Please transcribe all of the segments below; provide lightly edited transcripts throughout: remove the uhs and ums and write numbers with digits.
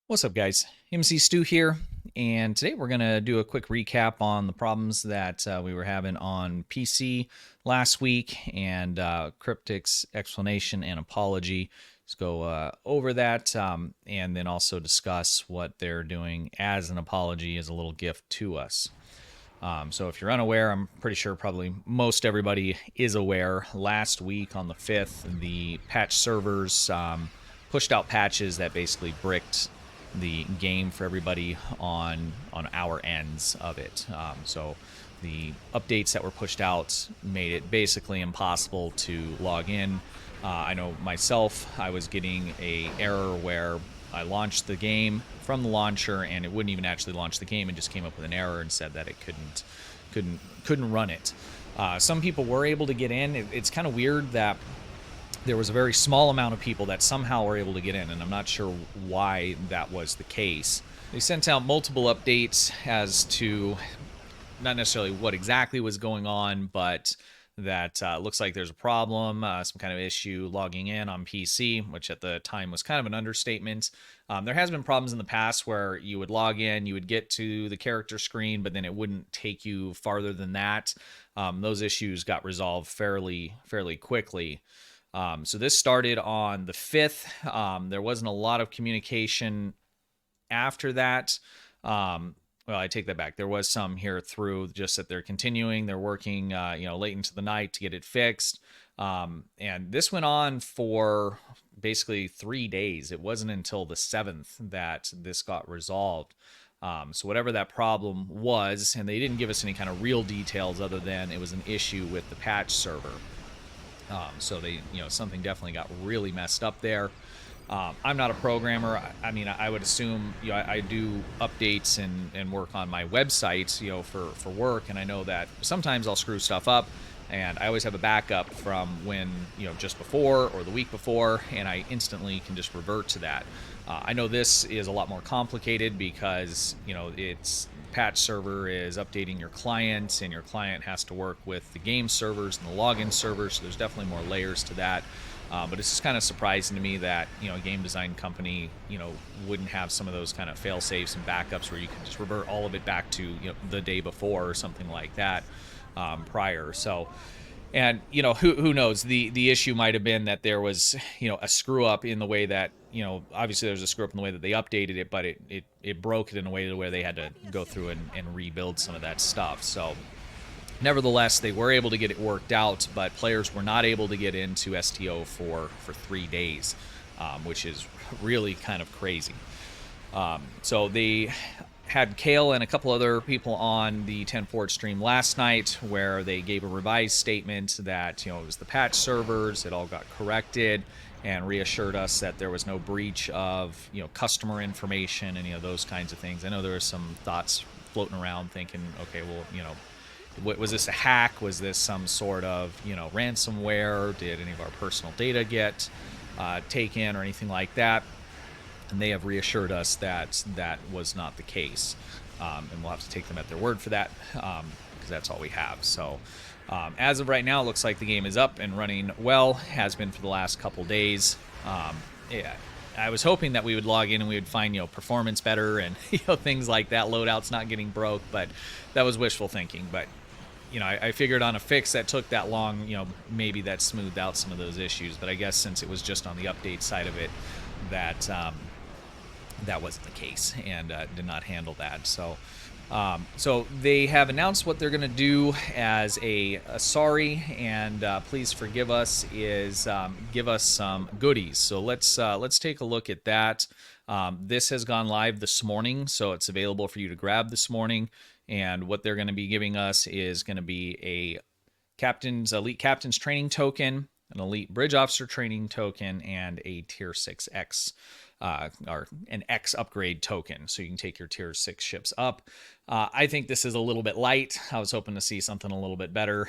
What's up, guys? MC Stu here, and today we're going to do a quick recap on the problems that we were having on PC last week and Cryptic's explanation and apology. Let's go over that and then also discuss what they're doing as an apology as a little gift to us. So if you're unaware, I'm pretty sure probably most everybody is aware. Last week on the 5th, the patch servers pushed out patches that basically bricked the game for everybody on our ends of it. So the updates that were pushed out made it basically impossible to log in. I know myself, I was getting a error where I launched the game from the launcher and it wouldn't even actually launch the game and just came up with an error and said that it couldn't run it. Some people were able to get in. It's kind of weird that there was a very small amount of people that somehow were able to get in, and I'm not sure why that was the case. They sent out multiple updates as to not necessarily what exactly was going on, but that looks like there's a problem, some kind of issue logging in on PC, which at the time was kind of an understatement. There has been problems in the past where you would log in, you would get to the character screen, but then it wouldn't take you farther than that. Those issues got resolved fairly quickly. So this started on the 5th. There wasn't a lot of communication after that. Well, I take that back. There was some here through, just that they're continuing. They're working, late into the night to get it fixed. And this went on for basically 3 days. It wasn't until the 7th that this got resolved. So whatever that problem was, and they didn't give us any kind of real details other than it was an issue with the patch server. So they, something definitely got really messed up there. I'm not a programmer. I mean, I would assume, I do updates and work on my websites, for work. And I know that sometimes I'll screw stuff up, and I always have a backup from when, just before or the week before, and I instantly can just revert to that. I know this is a lot more complicated because, it's patch server is updating your client, and your client has to work with the game servers and the login servers. So there's definitely more layers to that. But it's just kind of surprising to me that, a game design company, wouldn't have some of those kind of fail safes and backups where you can just revert all of it back to, the day before or something like that prior. So, and, who knows? The issue might have been that there was, a screw up in the way that, obviously there's a screw up in the way that they updated it, but it broke it in a way to where they had to go through and rebuild some of that stuff. So, nevertheless, they were able to get it worked out, but players were not able to get into STO for 3 days, which is really kind of crazy. So they had Kale and a couple other people on the 10 Forward stream last night where they gave a revised statement that, it was the patch servers, it all got corrected, and reassured us that there was no breach of, customer information, any of those kinds of things. I know there were some thoughts floating around thinking, okay, well, was this a hack? Was this some sort of, ransomware? Did any of our personal data get taken or anything like that? And they have reassured us that that was not the case. And we'll have to take them at their word for that because that's all we have. So as of right now, it looks like the game is up and running well, has been for the last couple days. Yeah. I was hoping that we would log in and we would find, performance better and, things like that, loadouts not getting broke, but that was wishful thinking. But, I figured on a fix that took that long, maybe that smoothed out some of those issues. But I guess since it was just on the update side of it, that that wasn't the case and did not handle that. So so they have announced what they're going to do as a sorry and please forgive us is give us some goodies. So let's take a look at that. This has gone live this morning, so it's available for you to grab this morning. And what they're going to be giving us is going to be a elite captain's training token, an elite bridge officer training token, and a tier 6X or an X upgrade token, so you can take your tier 6 ships up. I think this is a little bit light. I was hoping to see something a little bit better.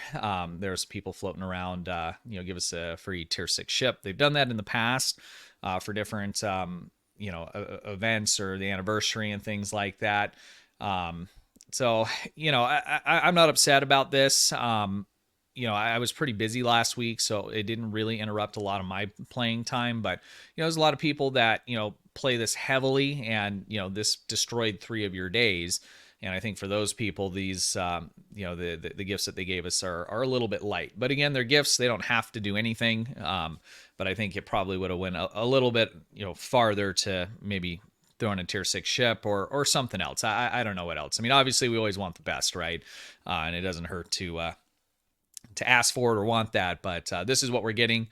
There's people floating around, give us a free tier 6 ship. They've done that in the past for different, events or the anniversary and things like that. So, I'm not upset about this. I was pretty busy last week, so it didn't really interrupt a lot of my playing time. But, there's a lot of people that, play this heavily, and this destroyed 3 of your days. And I think for those people, these the gifts that they gave us are a little bit light. But again, they're gifts; they don't have to do anything. But I think it probably would have went a little bit farther to maybe throw in a tier 6 ship or something else. I don't know what else. I mean, obviously we always want the best, right? And it doesn't hurt to ask for it or want that, but this is what we're getting.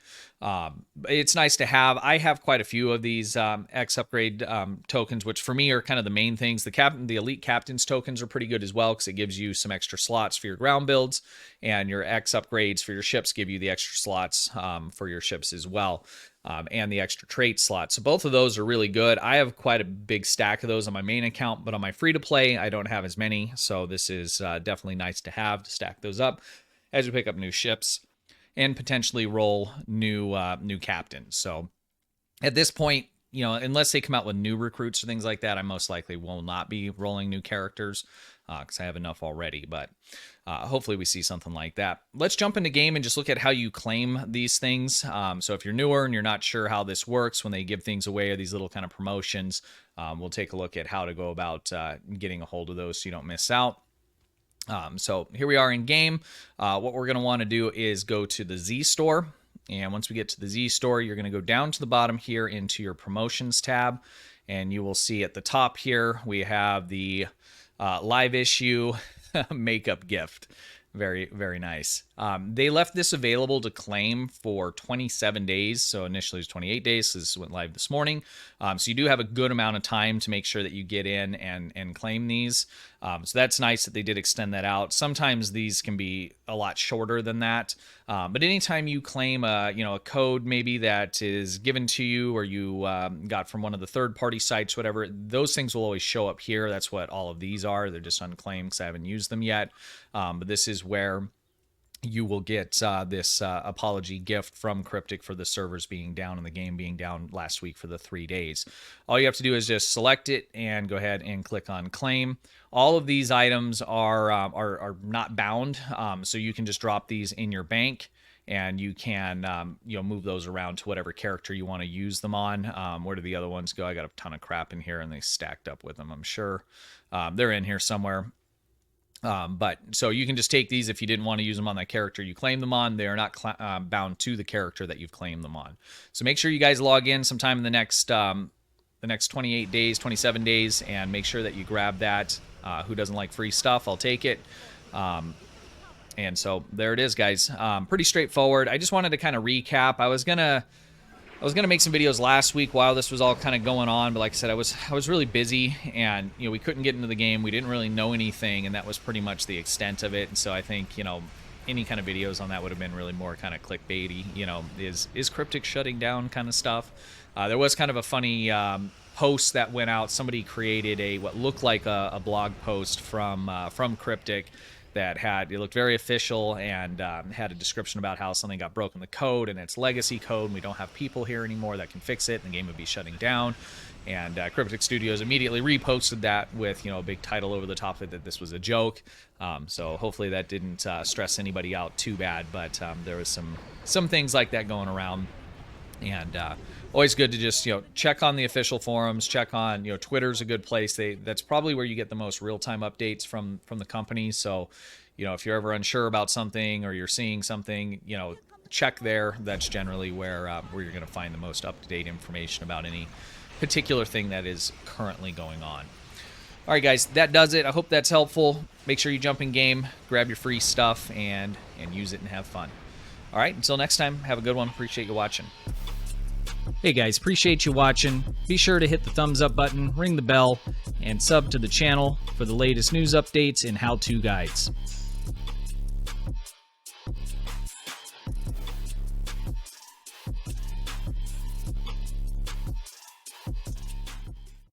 It's nice to have. I have quite a few of these X upgrade tokens, which for me are kind of the main things. The elite captains tokens are pretty good as well, because it gives you some extra slots for your ground builds, and your X upgrades for your ships give you the extra slots for your ships as well. And the extra trait slots. So both of those are really good. I have quite a big stack of those on my main account, but on my free-to-play, I don't have as many. So this is definitely nice to have, to stack those up as we pick up new ships and potentially roll new captains. So at this point, unless they come out with new recruits or things like that, I most likely will not be rolling new characters because I have enough already. But hopefully we see something like that. Let's jump into game and just look at how you claim these things. So if you're newer and you're not sure how this works when they give things away, or these little kind of promotions, we'll take a look at how to go about getting a hold of those so you don't miss out. So here we are in game. What we're going to want to do is go to the Z store. And once we get to the Z store, you're going to go down to the bottom here into your promotions tab. And you will see at the top here, we have the live issue makeup gift. Very, very nice. They left this available to claim for 27 days. So initially it was 28 days. So this went live this morning. So you do have a good amount of time to make sure that you get in and claim these. So that's nice that they did extend that out. Sometimes these can be a lot shorter than that. But anytime you claim a code maybe that is given to you, or you got from one of the third-party sites, whatever, those things will always show up here. That's what all of these are. They're just unclaimed because I haven't used them yet. But this is where you will get this apology gift from Cryptic for the servers being down and the game being down last week for the 3 days. All you have to do is just select it and go ahead and click on claim. All of these items are not bound, so you can just drop these in your bank, and you can move those around to whatever character you want to use them on. Where do the other ones go? I got a ton of crap in here, and they stacked up with them, I'm sure. They're in here somewhere. But so you can just take these if you didn't want to use them on that character you claimed them on. They are not bound to the character that you've claimed them on. So make sure you guys log in sometime in the next 28 days, 27 days, and make sure that you grab that. Who doesn't like free stuff? I'll take it. And so there it is, guys. Pretty straightforward. I just wanted to kind of recap. I was gonna make some videos last week while this was all kind of going on, but like I said, I was really busy, and we couldn't get into the game. We didn't really know anything, and that was pretty much the extent of it. And so I think any kind of videos on that would have been really more kind of clickbaity. Is Cryptic shutting down kind of stuff. There was kind of a funny post that went out. Somebody created what looked like a blog post from Cryptic that it looked very official, and had a description about how something got broken, the code, and it's legacy code, and we don't have people here anymore that can fix it, and the game would be shutting down. And Cryptic Studios immediately reposted that with a big title over the top of it that this was a joke. So hopefully that didn't stress anybody out too bad, but there was some things like that going around. And always good to just check on the official forums, check on Twitter's a good place. That's probably where you get the most real-time updates from the company. So if you're ever unsure about something, or you're seeing something, check there. That's generally where you're going to find the most up-to-date information about any particular thing that is currently going on. All right, guys, that does it. I hope that's helpful. Make sure you jump in game, grab your free stuff, and use it and have fun. All right, until next time, have a good one. Appreciate you watching. Hey guys, appreciate you watching. Be sure to hit the thumbs up button, ring the bell, and sub to the channel for the latest news updates and how-to guides.